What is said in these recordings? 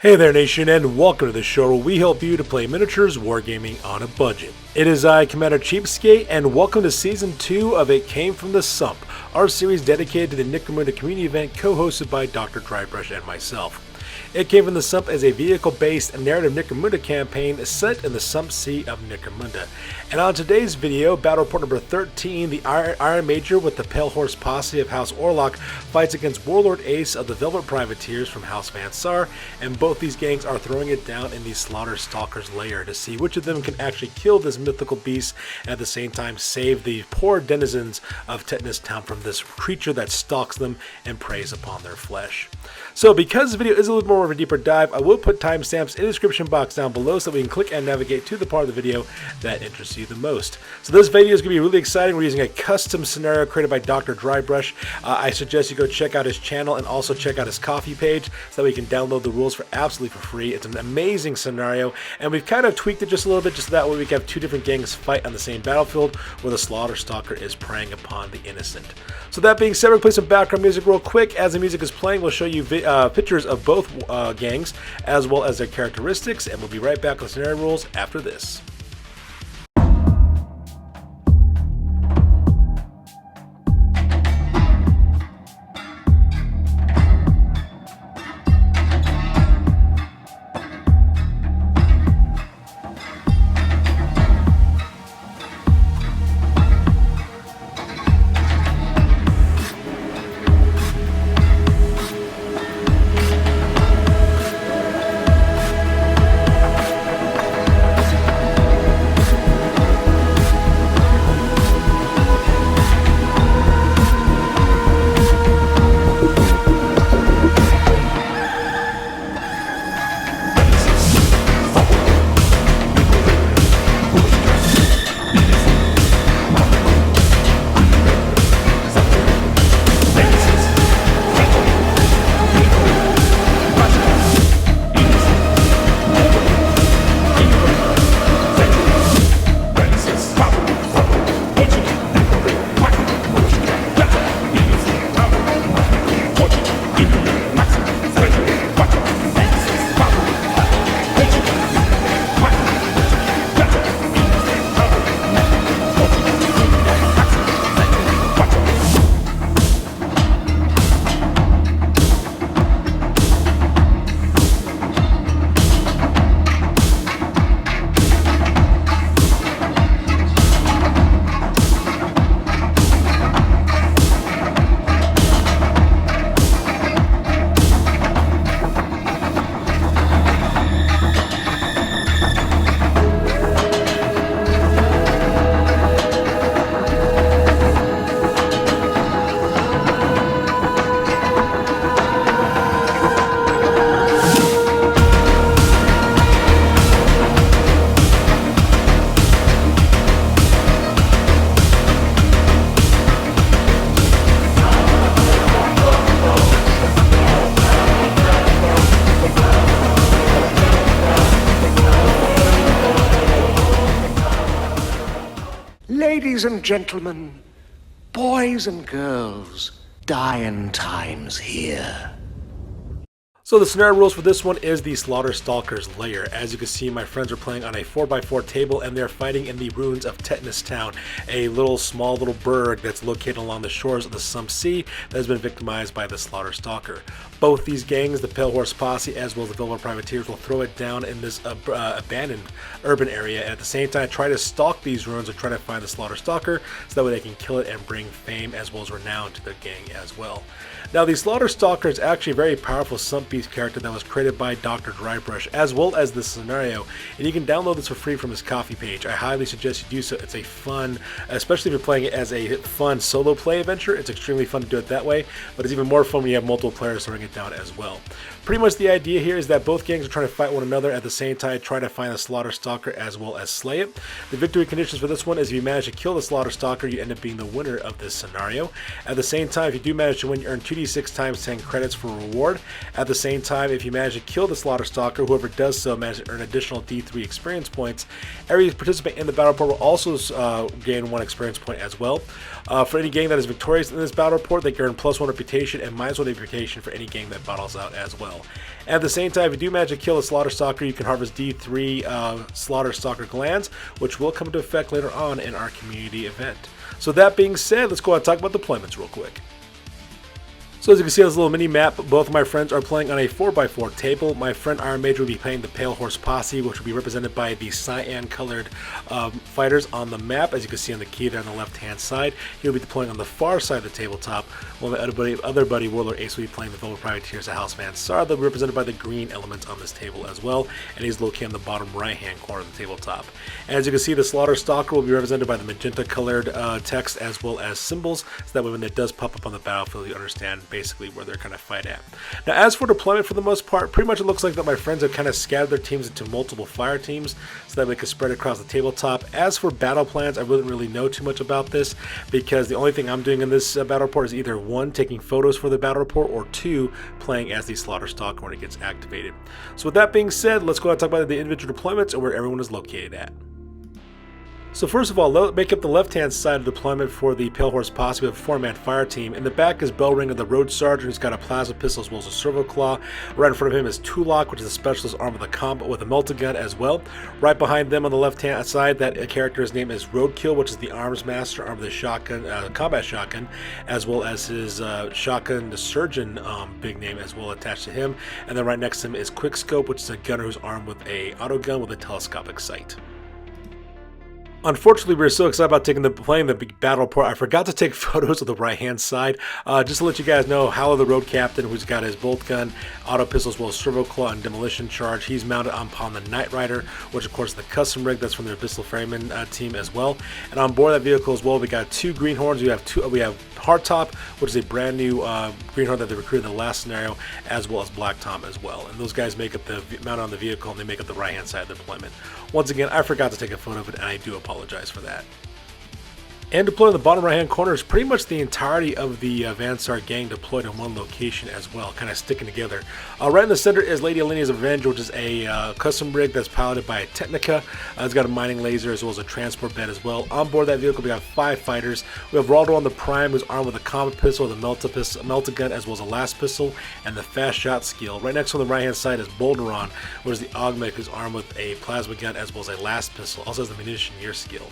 Hey there nation, and welcome to the show where we help you to play miniatures wargaming on a budget. It is I, Commander Cheapskate, and welcome to Season 2 of It Came From the Sump, our series dedicated to the Necromunda Community Event co-hosted by Dr. Drybrush and myself. It Came From the Sump is a vehicle-based narrative Necromunda campaign set in the Sump Sea of Necromunda. And on today's video, Battle Report number 13, the Iron Major with the Pale Horse Posse of House Orlock fights against Warlord Ace of the Velvet Privateers from House Van Saar, and both these gangs are throwing it down in the Slaughter Stalker's lair to see which of them can actually kill this mythical beast and at the same time save the poor denizens of Tetanus Town from this creature that stalks them and preys upon their flesh. So because the video is a little more of a deeper dive, I will put timestamps in the description box down below so that we can click and navigate to the part of the video that interests you the most. So this video is going to be really exciting. We're using a custom scenario created by Dr. Drybrush. I suggest you go check out his channel and also check out his coffee page so that we can download the rules for absolutely for free. It's an amazing scenario, and we've kind of tweaked it just a little bit just so that way we can have two different gangs fight on the same battlefield where the Slaughter Stalker is preying upon the innocent. So that being said, we'll play some background music real quick. As the music is playing, we'll show you pictures of both gangs as well as their characteristics, and we'll be right back with scenario rules after this. Ladies and gentlemen, boys and girls, dying times here. So the scenario rules for this one is the Slaughter Stalker's lair. As you can see, my friends are playing on a 4x4 table and they're fighting in the ruins of Tetanus Town, a small little burg that's located along the shores of the Sump Sea that has been victimized by the Slaughter Stalker. Both these gangs, the Pale Horse Posse as well as the Velvet Privateers, will throw it down in this abandoned urban area and at the same time try to stalk these ruins or try to find the Slaughter Stalker so that way they can kill it and bring fame as well as renown to their gang as well. Now, the Slaughter Stalker is actually a very powerful Sump Beast character that was created by Dr. Drybrush, as well as this scenario, and you can download this for free from his coffee page. I highly suggest you do so. It's a fun, especially if you're playing it as a fun solo play adventure, it's extremely fun to do it that way, but it's even more fun when you have multiple players throwing it down as well. Pretty much the idea here is that both gangs are trying to fight one another at the same time, try to find the Slaughter Stalker as well as slay it. The victory conditions for this one is if you manage to kill the Slaughter Stalker, you end up being the winner of this scenario. At the same time, if you do manage to win, you earn 2d6 times 10 credits for reward. At the same time, if you manage to kill the Slaughter Stalker, whoever does so manages to earn additional D3 experience points. Every participant in the battle report will also gain 1 experience point as well. For any gang that is victorious in this battle report, they earn +1 reputation and -1 reputation for any gang that battles out as well. At the same time, if you do manage to kill a Slaughter Stalker, you can harvest D3 Slaughter Stalker glands, which will come into effect later on in our community event. So that being said, let's go ahead and talk about deployments real quick. So as you can see on this little mini map, both of my friends are playing on a 4x4 table. My friend Iron Major will be playing the Pale Horse Posse, which will be represented by the cyan colored fighters on the map. As you can see on the key there on the left hand side, he'll be deploying on the far side of the tabletop, while my other buddy Warlord Ace will be playing the Velvet Privateers at House Van Saar. They'll be represented by the green elements on this table as well, and he's located on the bottom right hand corner of the tabletop. And as you can see, the Slaughter Stalker will be represented by the magenta colored text as well as symbols, so that way when it does pop up on the battlefield, you understand basically where they're kind of fight at. Now, as for deployment, for the most part, pretty much it looks like that my friends have kind of scattered their teams into multiple fire teams so that we can spread across the tabletop. As for battle plans, I wouldn't really know too much about this because the only thing I'm doing in this battle report is either 1, taking photos for the battle report, or 2, playing as the Slaughter Stalker when it gets activated. So with that being said, let's go ahead and talk about the individual deployments and where everyone is located at. So first of all, make up the left-hand side of deployment for the Pale Horse Posse with a 4-man fire team. In the back is Bellringer, the Road Sergeant, who's got a plasma pistol as well as a servo claw. Right in front of him is Tulok, which is a specialist armed with a combat with a multi-gun as well. Right behind them on the left-hand side, that character's name is Roadkill, which is the arms master armed with a shotgun, combat shotgun, as well as his shotgun, the surgeon, big name as well attached to him. And then right next to him is Quickscope, which is a gunner who's armed with a autogun with a telescopic sight. Unfortunately, we were so excited about playing the big battle report, I forgot to take photos of the right-hand side. Just to let you guys know, Howler the Road Captain, who's got his bolt gun, auto pistol as well as servo claw and demolition charge. He's mounted upon the Knight Rider, which of course is the custom rig that's from their Abyssal Ferryman team as well. And on board that vehicle as well, we got 2 greenhorns. We have Hardtop, which is a brand new greenhorn that they recruited in the last scenario, as well as Black Tom as well. And those guys make up the mount on the vehicle, and they make up the right-hand side of the deployment. Once again, I forgot to take a photo of it, and I do apologize for that. And deployed in the bottom right hand corner is pretty much the entirety of the Van Saar gang deployed in one location as well, kind of sticking together. Right in the center is Lady Alenia's Revenge, which is a custom rig that's piloted by a Technica. It's got a mining laser as well as a transport bed as well. On board that vehicle, we got 5 fighters. We have Raldo on the Prime, who's armed with a combat pistol, the melta gun, as well as a last pistol, and the fast shot skill. Right next on the right hand side is Bolderon, which is the Augmec, who's armed with a plasma gun as well as a last pistol. Also has the munitioneer skill.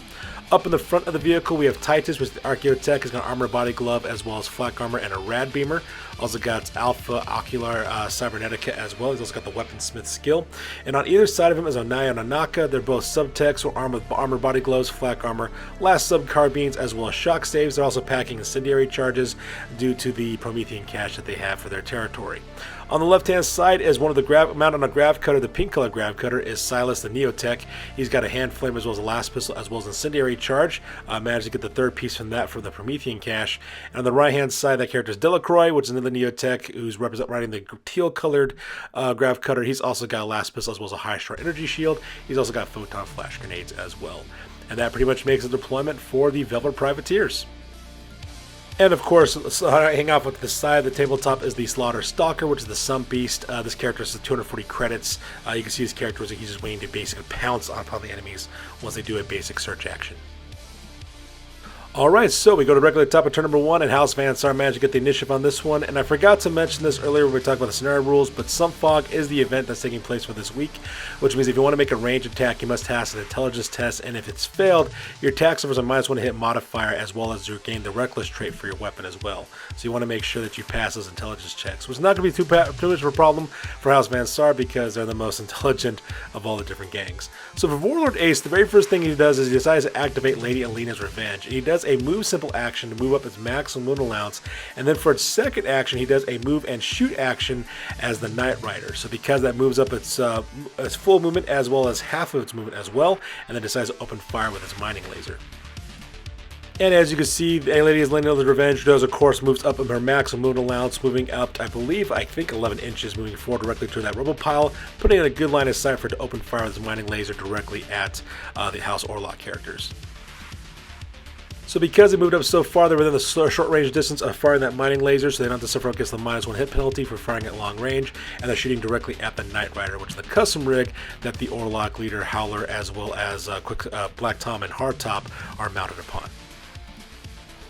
Up in the front of the vehicle, we have Titus, which is the Archaeotech. He's got armor body glove as well as flak armor and a rad beamer. Also got Alpha Ocular Cybernetica as well. He's also got the weaponsmith skill. And on either side of him is Onaya and Anaka. They're both sub-techs, or armed with armor body gloves, flak armor, last sub carbines, as well as shock saves. They're also packing incendiary charges due to the Promethean cache that they have for their territory. On the left-hand side is one of the mounted on a grav cutter. The pink color grav cutter is Silas, the Neotech. He's got a hand flame as well as a last pistol as well as incendiary charge. Managed to get the 3rd piece from that for the Promethean cache. And on the right-hand side, that character is Delacroix, which is another Neotech who's riding the teal-colored grav cutter. He's also got a last pistol as well as a high-strike energy shield. He's also got photon flash grenades as well. And that pretty much makes a deployment for the Velvet Privateers. And of course, hang off with the side of the tabletop is the Slaughter Stalker, which is the Sump Beast. This character is 240 credits. You can see his character, he's just waiting to basically pounce upon the enemies once they do a basic search action. Alright, so we go to regular top of turn number 1, and House Van Saar managed to get the initiative on this one. And I forgot to mention this earlier when we talked about the scenario rules, but Sump Fog is the event that's taking place for this week, which means if you want to make a range attack, you must pass an intelligence test, and if it's failed, your attack suffers a -1 hit modifier, as well as you gain the reckless trait for your weapon as well. So you want to make sure that you pass those intelligence checks, which is not going to be too much of a problem for House Van Saar because they're the most intelligent of all the different gangs. So for Warlord Ace, the very first thing he does is he decides to activate Lady Alenia's Revenge. And he does a move simple action to move up its maximum movement allowance, and then for its second action he does a move and shoot action as the Knight Rider. So because that moves up its full movement as well as half of its movement as well, and then decides to open fire with its mining laser. And as you can see, Lady Alenia's Revenge does, of course, moves up her maximum movement allowance, moving up, I think 11 inches, moving forward directly to that rubble pile, putting in a good line of sight for it to open fire with its mining laser directly at the House Orlock characters. So because they moved up so far, they're within the short range distance of firing that mining laser, so they don't have to suffer against the -1 hit penalty for firing at long range, and they're shooting directly at the Knight Rider, which is the custom rig that the Orlock leader, Howler, as well as Black Tom and Hardtop are mounted upon.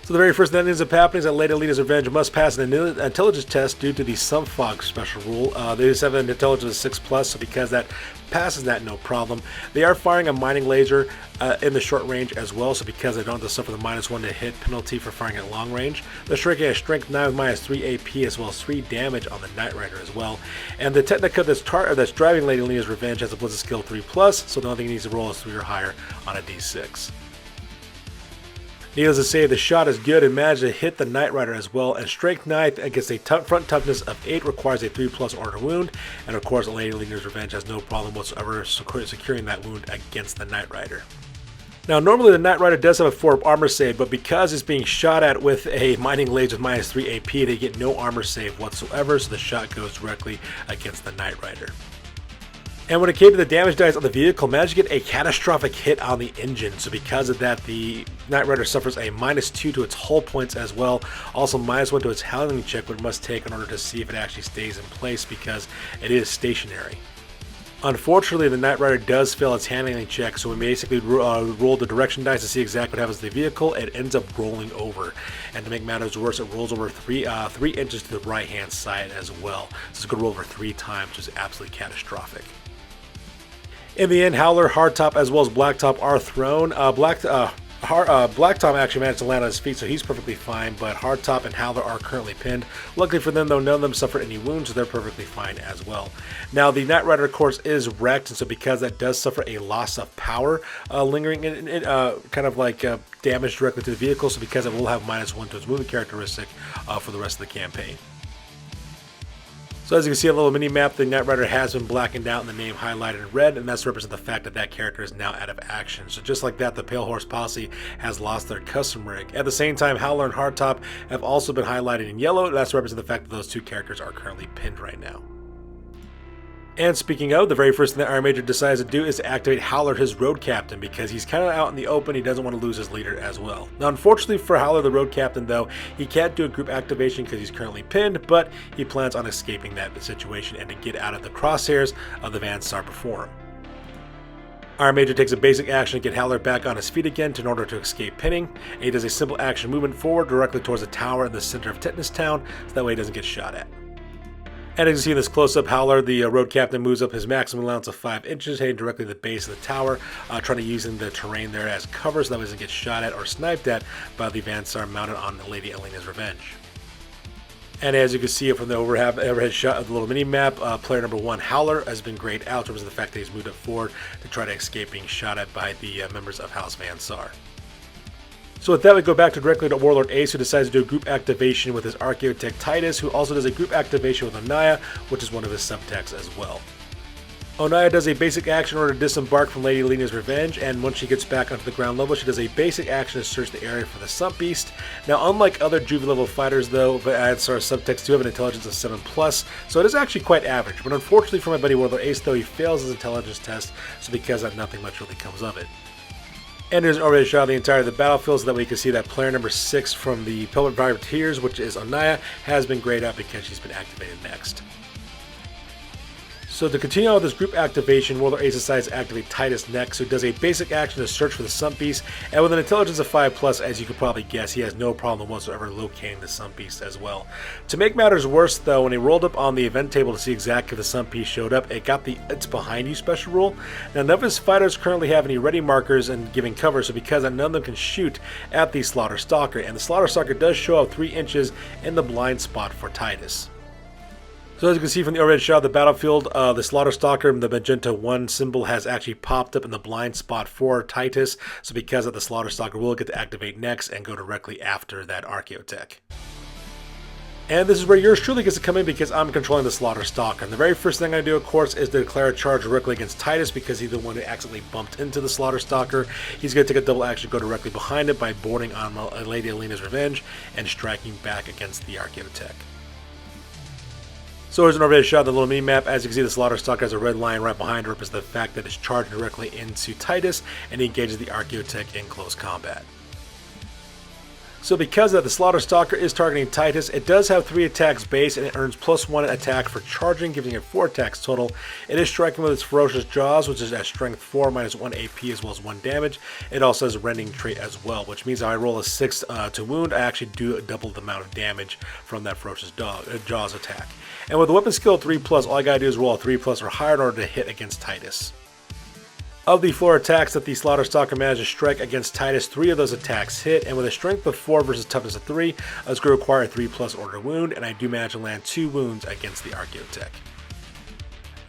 So the very first thing that ends up happening is that Lady Alina's Revenge must pass an intelligence test due to the Sump Fog special rule. They just have an intelligence of 6+, so because that passes that, no problem. They are firing a mining laser in the short range as well, so because they don't have to suffer the -1 to hit penalty for firing at long range. They're striking a strength 9 with -3 AP as well as 3 damage on the Knight Rider as well. And the Technica that's driving Lady Alina's Revenge has a Blizzard skill 3+, so the only thing he needs to roll is 3 or higher on a d6. Needless to say, the shot is good and managed to hit the Knight Rider as well, and Strength 9 against a front toughness of 8 requires a 3+ order wound, and of course Lady Alina's Revenge has no problem whatsoever securing that wound against the Knight Rider. Now normally the Knight Rider does have a 4 armor save, but because it's being shot at with a mining laser with -3 AP, they get no armor save whatsoever, so the shot goes directly against the Knight Rider. And when it came to the damage dice on the vehicle, managed to get a catastrophic hit on the engine. So because of that, the Knight Rider suffers a -2 to its hull points as well. Also -1 to its handling check, which it must take in order to see if it actually stays in place because it is stationary. Unfortunately, the Knight Rider does fail its handling check, so we basically roll the direction dice to see exactly what happens to the vehicle. It ends up rolling over, and to make matters worse, it rolls over 3 inches to the right-hand side as well. So it's going to roll over 3 times, which is absolutely catastrophic. In the end, Howler, Hardtop, as well as Blacktop are thrown. Blacktop actually managed to land on his feet, so he's perfectly fine, but Hardtop and Howler are currently pinned. Luckily for them, though, none of them suffered any wounds, so they're perfectly fine as well. Now, the Knight Rider, of course, is wrecked, and so because that does suffer a loss of power lingering in it, kind of like damage directly to the vehicle, so because it will have -1 to its movement characteristic for the rest of the campaign. So as you can see on the little mini-map, the Knight Rider has been blackened out and the name highlighted in red, and that's to represent the fact that that character is now out of action. So just like that, the Pale Horse Posse has lost their custom rig. At the same time, Howler and Hardtop have also been highlighted in yellow, and that's to represent the fact that those 2 characters are currently pinned right now. And speaking of, the very first thing that Iron Major decides to do is to activate Howler, his road captain, because he's kind of out in the open. He doesn't want to lose his leader as well. Now, unfortunately for Howler, the road captain, though, he can't do a group activation because he's currently pinned, but he plans on escaping that situation and to get out of the crosshairs of the Van Saar before him. Iron Major takes a basic action to get Howler back on his feet again in order to escape pinning, and he does a simple action movement forward directly towards the tower in the center of Tetanus Town, so that way he doesn't get shot at. And as you see in this close-up, Howler, the road captain, moves up his maximum allowance of 5 inches, heading directly to the base of the tower, trying to use the terrain there as cover so that he doesn't get shot at or sniped at by the Van Saar mounted on Lady Alina's Revenge. And as you can see from the overhead shot of the little mini-map, player number 1, Howler, has been grayed out towards the fact that he's moved up forward to try to escape being shot at by the members of House Van Saar. So with that, we go back directly to Warlord Ace, who decides to do a group activation with his Archaeotech Titus, who also does a group activation with Onaya, which is one of his subtechs as well. Onaya does a basic action in order to disembark from Lady Alina's Revenge, and once she gets back onto the ground level, she does a basic action to search the area for the Sump Beast. Now, unlike other Juvie level fighters, though, Van Saar subtechs do have an intelligence of 7+, so it is actually quite average. But unfortunately for my buddy Warlord Ace, though, he fails his intelligence test, so because of that, nothing much really comes of it. And there's already shot of the entirety of the battlefield so that we can see that player number 6 from the Pelvic Privateers, which is Onaya, has been grayed out because she's been activated next. So to continue on with this group activation, Warlord Ace decides to activate Titus next, who does a basic action to search for the Sump Beast, and with an intelligence of 5+, as you could probably guess, he has no problem whatsoever locating the Sump Beast as well. To make matters worse, though, when he rolled up on the event table to see exactly if the Sump Beast showed up, it got the It's Behind You special rule. Now, none of his fighters currently have any ready markers and giving cover, so because none of them can shoot at the Slaughter Stalker, and the Slaughter Stalker does show up 3 inches in the blind spot for Titus. So as you can see from the overhead shot of the battlefield, the Slaughter Stalker, the magenta 1 symbol, has actually popped up in the blind spot for Titus. So because of the Slaughter Stalker will get to activate next and go directly after that Archaeotech. And this is where yours truly gets to come in because I'm controlling the Slaughter Stalker. And the very first thing I'm going to do, of course, is to declare a charge directly against Titus because he's the one who accidentally bumped into the Slaughter Stalker. He's going to take a double action, go directly behind it by boarding on Lady Alina's Revenge and striking back against the Archaeotech. So here's an overhead shot of the little mini-map. As you can see, the Slaughter Stalker has a red line right behind her, represents the fact that it's charged directly into Titus, and he engages the Archaeotech in close combat. So because that the Slaughter Stalker is targeting Titus, it does have 3 attacks base and it earns +1 attack for charging, giving it 4 attacks total. It is striking with its Ferocious Jaws, which is at strength 4, -1 AP as well as 1 damage. It also has a rending trait as well, which means if I roll a 6 to wound, I actually do double the amount of damage from that Ferocious Jaws attack. And with the weapon skill 3+, all I gotta do is roll a 3+ or higher in order to hit against Titus. Of the 4 attacks that the Slaughter Stalker managed to strike against Titus, 3 of those attacks hit, and with a strength of 4 versus toughness of 3, I was going to require a 3+ order wound, and I do manage to land 2 wounds against the Archaeotech.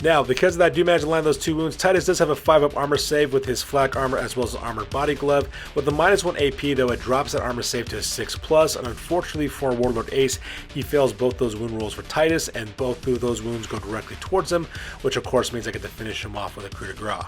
Now, because of that, I do manage to land those 2 wounds. Titus does have a 5-up armor save with his flak armor as well as an armored body glove. With the -1 AP though, it drops that armor save to a 6+, and unfortunately for Warlord Ace, he fails both those wound rolls for Titus, and both of those wounds go directly towards him, which of course means I get to finish him off with a coup de grace.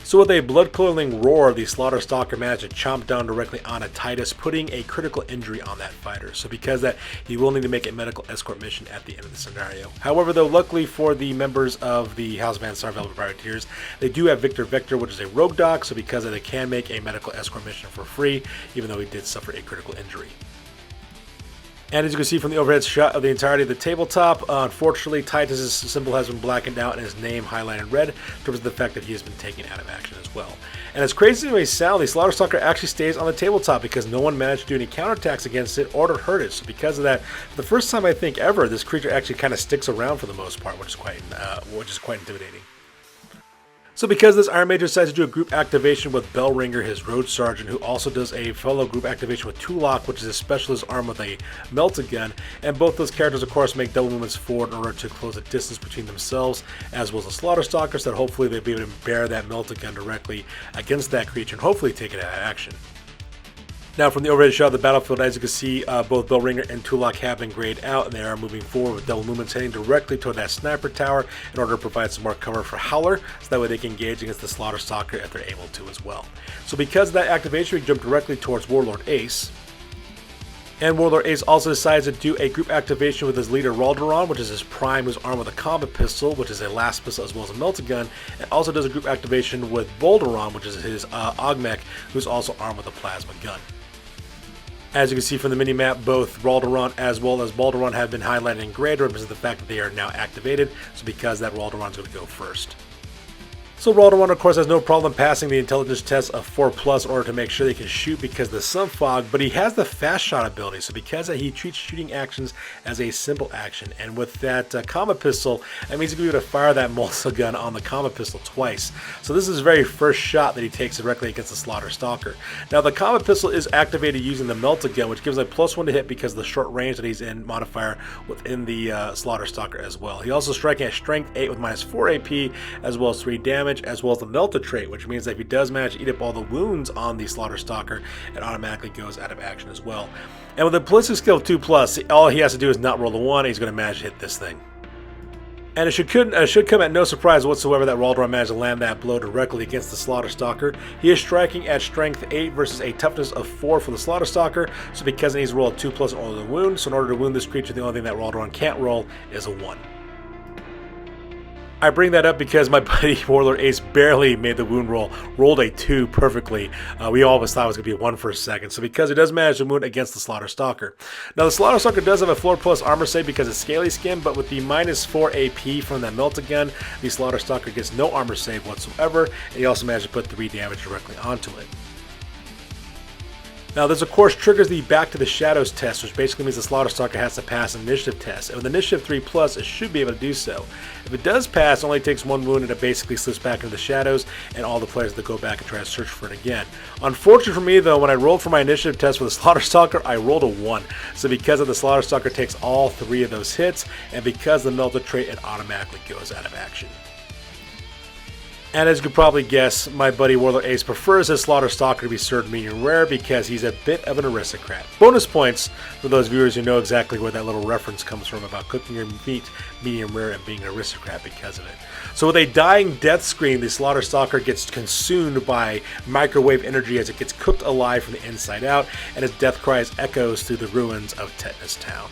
So with a blood-curdling roar, the Slaughter Stalker managed to chomp down directly onto Titus, putting a critical injury on that fighter. So because of that, he will need to make a medical escort mission at the end of the scenario. However, though, luckily for the members of the House of Saar Velvet Privateers, they do have Victor Vector, which is a rogue doc, so because of that, they can make a medical escort mission for free, even though he did suffer a critical injury. And as you can see from the overhead shot of the entirety of the tabletop, unfortunately Titus's symbol has been blackened out and his name highlighted in red to represent the fact that he has been taken out of action as well. And as crazy as it may sound, the Slaughter Stalker actually stays on the tabletop because no one managed to do any counterattacks against it or to hurt it. So because of that, for the first time I think ever, this creature actually kind of sticks around for the most part, which is quite intimidating. So because this Iron Mage decides to do a group activation with Bellringer, his Road Sergeant, who also does a fellow group activation with Orlock, which is a specialist arm with a melted gun, and both those characters of course make double movements forward in order to close the distance between themselves as well as the Slaughter Stalker, so that hopefully they'll be able to bear that melted gun directly against that creature and hopefully take it out of action. Now from the overhead shot of the battlefield, as you can see, both Bellringer and Orlock have been grayed out, and they are moving forward with double movements heading directly toward that sniper tower in order to provide some more cover for Howler, so that way they can engage against the Slaughter Stalker if they're able to as well. So because of that activation, we jump directly towards Warlord Ace. And Warlord Ace also decides to do a group activation with his leader Raldoron, which is his prime, who's armed with a combat pistol, which is a last pistol as well as a melted gun, and also does a group activation with Bolderon, which is his Augmech, who's also armed with a plasma gun. As you can see from the minimap, both Raldoron as well as Balderon have been highlighted in gray to represent the fact that they are now activated, so because that, Raldoron's going to go first. So Raldoron, of course, has no problem passing the intelligence test of 4+ in order to make sure they can shoot because of the Sump Fog, but he has the fast shot ability, so because he treats shooting actions as a simple action, and with that combat pistol, that means he's going to be able to fire that multi gun on the combat pistol twice. So this is his very first shot that he takes directly against the Slaughter Stalker. Now the combat pistol is activated using the melted gun, which gives a +1 to hit because of the short range that he's in modifier within the Slaughter Stalker as well. He also striking at strength 8 with -4 AP as well as 3 damage, as well as the melted trait, which means that if he does manage to eat up all the wounds on the Slaughter Stalker, it automatically goes out of action as well. And with a ballistic skill of 2+, all he has to do is not roll a 1, and he's going to manage to hit this thing. And it should come at no surprise whatsoever that Raldoron managed to land that blow directly against the Slaughter Stalker. He is striking at strength 8 versus a toughness of 4 for the Slaughter Stalker, so because he needs to roll a 2+ in order to wound, so in order to wound this creature, the only thing that Raldoron can't roll is a 1. I bring that up because my buddy Warlord Ace barely made the wound roll, rolled a 2 perfectly. We always thought it was going to be a 1 for a second, so because he does manage to wound against the Slaughter Stalker. Now the Slaughter Stalker does have a 4+ armor save because it's scaly skin, but with the -4 AP from that melted gun, the Slaughter Stalker gets no armor save whatsoever, and he also managed to put 3 damage directly onto it. Now this of course triggers the Back to the Shadows test, which basically means the Slaughter Stalker has to pass an initiative test, and with initiative 3+, it should be able to do so. If it does pass, it only takes 1 wound and it basically slips back into the shadows, and all the players that go back and try to search for it again. Unfortunately for me though, when I rolled for my initiative test for the Slaughter Stalker, I rolled a 1. So because of the Slaughter Stalker takes all 3 of those hits, and because of the melted trait, it automatically goes out of action. And as you could probably guess, my buddy Warlord Ace prefers his Slaughter Stalker to be served medium rare because he's a bit of an aristocrat. Bonus points for those viewers who know exactly where that little reference comes from about cooking your meat medium rare and being an aristocrat because of it. So with a dying death scream, the Slaughter Stalker gets consumed by microwave energy as it gets cooked alive from the inside out, and his death cries echoes through the ruins of Tetanus Town.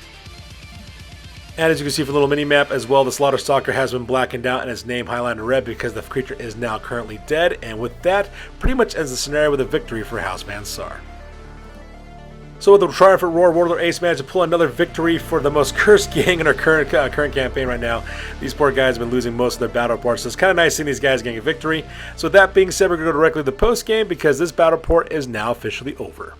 And as you can see from the little mini-map as well, the Slaughter Stalker has been blackened out and his name highlighted in red because the creature is now currently dead. And with that, pretty much ends the scenario with a victory for House Saar. So with the triumphant roar, Warlord Ace managed to pull another victory for the most cursed gang in our current campaign right now. These poor guys have been losing most of their battle reports, so it's kind of nice seeing these guys getting a victory. So with that being said, we're going to go directly to the post-game because this battle report is now officially over.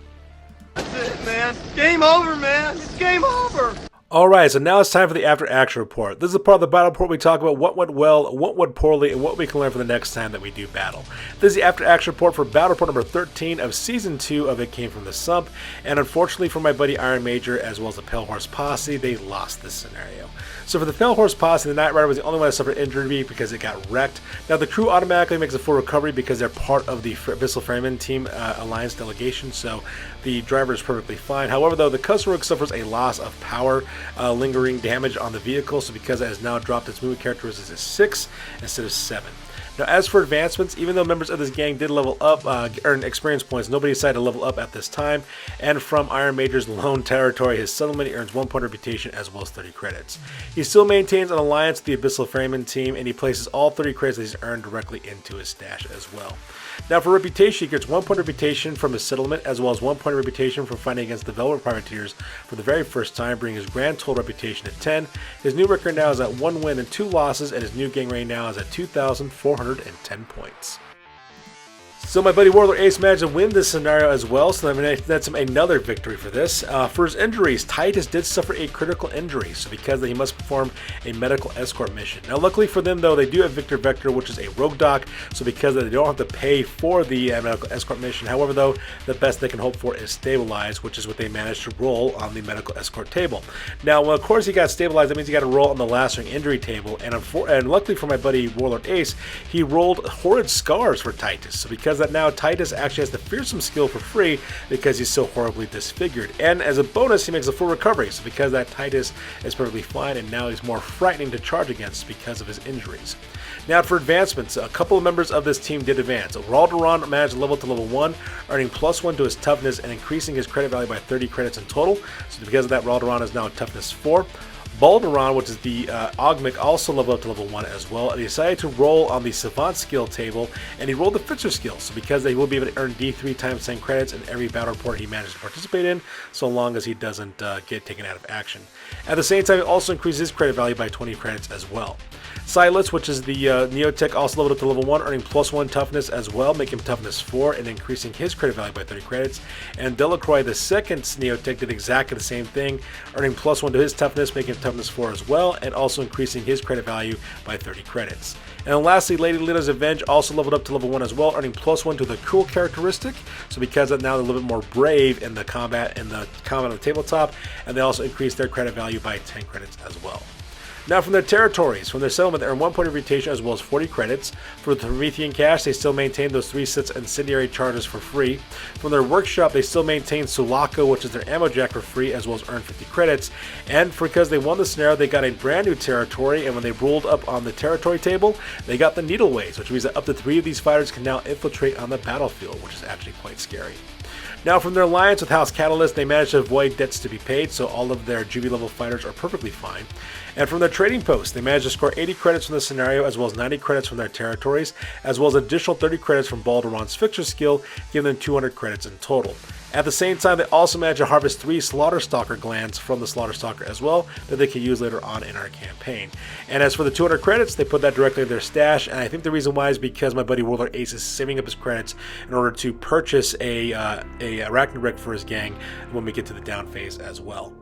That's it, man. Game over, man. It's game over. Alright, so now it's time for the after action report. This is the part of the battle report we talk about what went well, what went poorly, and what we can learn for the next time that we do battle. This is the after action report for battle report number 13 of season 2 of It Came From the Sump, and unfortunately for my buddy Iron Major as well as the Pale Horse Posse, they lost this scenario. So for the Pale Horse Posse, the Night Rider was the only one that suffered injury because it got wrecked. Now the crew automatically makes a full recovery because they're part of the Abyssal Ferryman Team Alliance delegation, so the driver is perfectly fine. However though, the Custer suffers a loss of power, lingering damage on the vehicle, so because it has now dropped its movement characteristics to 6 instead of 7. Now as for advancements, even though members of this gang did level up, earn experience points, nobody decided to level up at this time, and from Iron Major's lone territory, his settlement, he earns 1 point of reputation as well as 30 credits. He still maintains an alliance with the Abyssal Ferryman team, and he places all 30 credits that he's earned directly into his stash as well. Now for reputation, he gets 1 point of reputation from his settlement, as well as 1 point of reputation from fighting against the Velvet Privateers for the very first time, bringing his grand total reputation to 10. His new record now is at 1 win and 2 losses, and his new gang rank now is at 2,410 points. So my buddy Warlord Ace managed to win this scenario as well, so that's another victory for this. For his injuries, Titus did suffer a critical injury, so because he must perform a medical escort mission. Now luckily for them though, they do have Victor Vector, which is a rogue dock, so because they don't have to pay for the medical escort mission. However though, the best they can hope for is stabilize, which is what they managed to roll on the medical escort table. Now well, of course he got stabilized, that means he got to roll on the last ring injury table, and luckily for my buddy Warlord Ace, he rolled horrid scars for Titus, so because that now Titus actually has the fearsome skill for free because he's so horribly disfigured, and as a bonus he makes a full recovery, so because that Titus is perfectly fine and now he's more frightening to charge against because of his injuries. Now for advancements, a couple of members of this team did advance. Raldoron managed to level to level 1, earning +1 to his toughness and increasing his credit value by 30 credits in total, so because of that Raldoron is now a toughness 4. Balderon, which is the Augmic, also leveled up to level 1 as well, and he decided to roll on the Savant skill table, and he rolled the Fixer skill, so because they will be able to earn D3 times 10 credits in every battle report he manages to participate in, so long as he doesn't get taken out of action. At the same time, he also increases his credit value by 20 credits as well. Silas, which is the Neotech, also leveled up to level 1, earning +1 toughness as well, making him toughness 4 and increasing his credit value by 30 credits. And Delacroix, the second Neotech, did exactly the same thing, earning +1 to his toughness, making him toughness 4 as well, and also increasing his credit value by 30 credits. And then lastly, Lady Lita's Avenge also leveled up to level 1 as well, earning +1 to the cool characteristic, so because of now they're a little bit more brave in the combat on the tabletop, and they also increased their credit value by 10 credits as well. Now from their territories, from their settlement, they earn 1 point of reputation as well as 40 credits. For the Promethean cache, they still maintain those 3 sets of incendiary charges for free. From their workshop, they still maintain Sulaco, which is their ammo jack, for free, as well as earn 50 credits. And because they won the scenario, they got a brand new territory, and when they rolled up on the territory table, they got the Needleways, which means that up to 3 of these fighters can now infiltrate on the battlefield, which is actually quite scary. Now from their alliance with House Catalyst, they managed to avoid debts to be paid, so all of their Juby level fighters are perfectly fine. And from their trading post, they managed to score 80 credits from the scenario, as well as 90 credits from their territories, as well as additional 30 credits from Balderon's Fixer skill, giving them 200 credits in total. At the same time, they also managed to harvest 3 Slaughter Stalker glands from the Slaughter Stalker as well, that they can use later on in our campaign. And as for the 200 credits, they put that directly in their stash, and I think the reason why is because my buddy Warlord Ace is saving up his credits in order to purchase a Arachnid Wreck for his gang when we get to the down phase as well.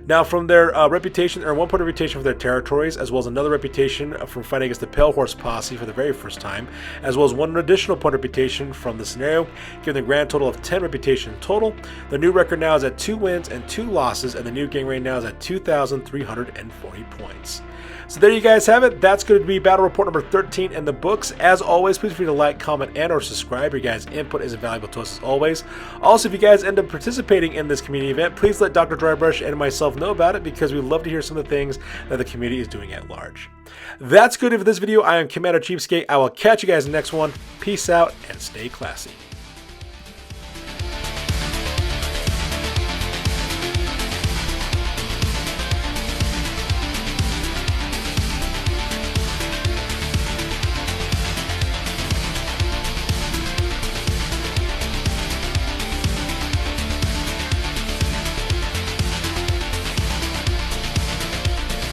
Now from their reputation, they earn 1 point of reputation for their territories, as well as another reputation from fighting against the Pale Horse Posse for the very first time, as well as 1 additional point of reputation from the scenario, giving them a grand total of 10 reputation in total. The new record now is at 2 wins and 2 losses, and the new gang rank now is at 2,340 points. So there you guys have it. That's going to be battle report number 13 in the books. As always, please feel free to like, comment, and or subscribe. Your guys' input is invaluable to us as always. Also, if you guys end up participating in this community event, please let Dr. Drybrush and myself know about it, because we'd love to hear some of the things that the community is doing at large. That's good for this video. I am Commander Cheapskate. I will catch you guys in the next one. Peace out and stay classy.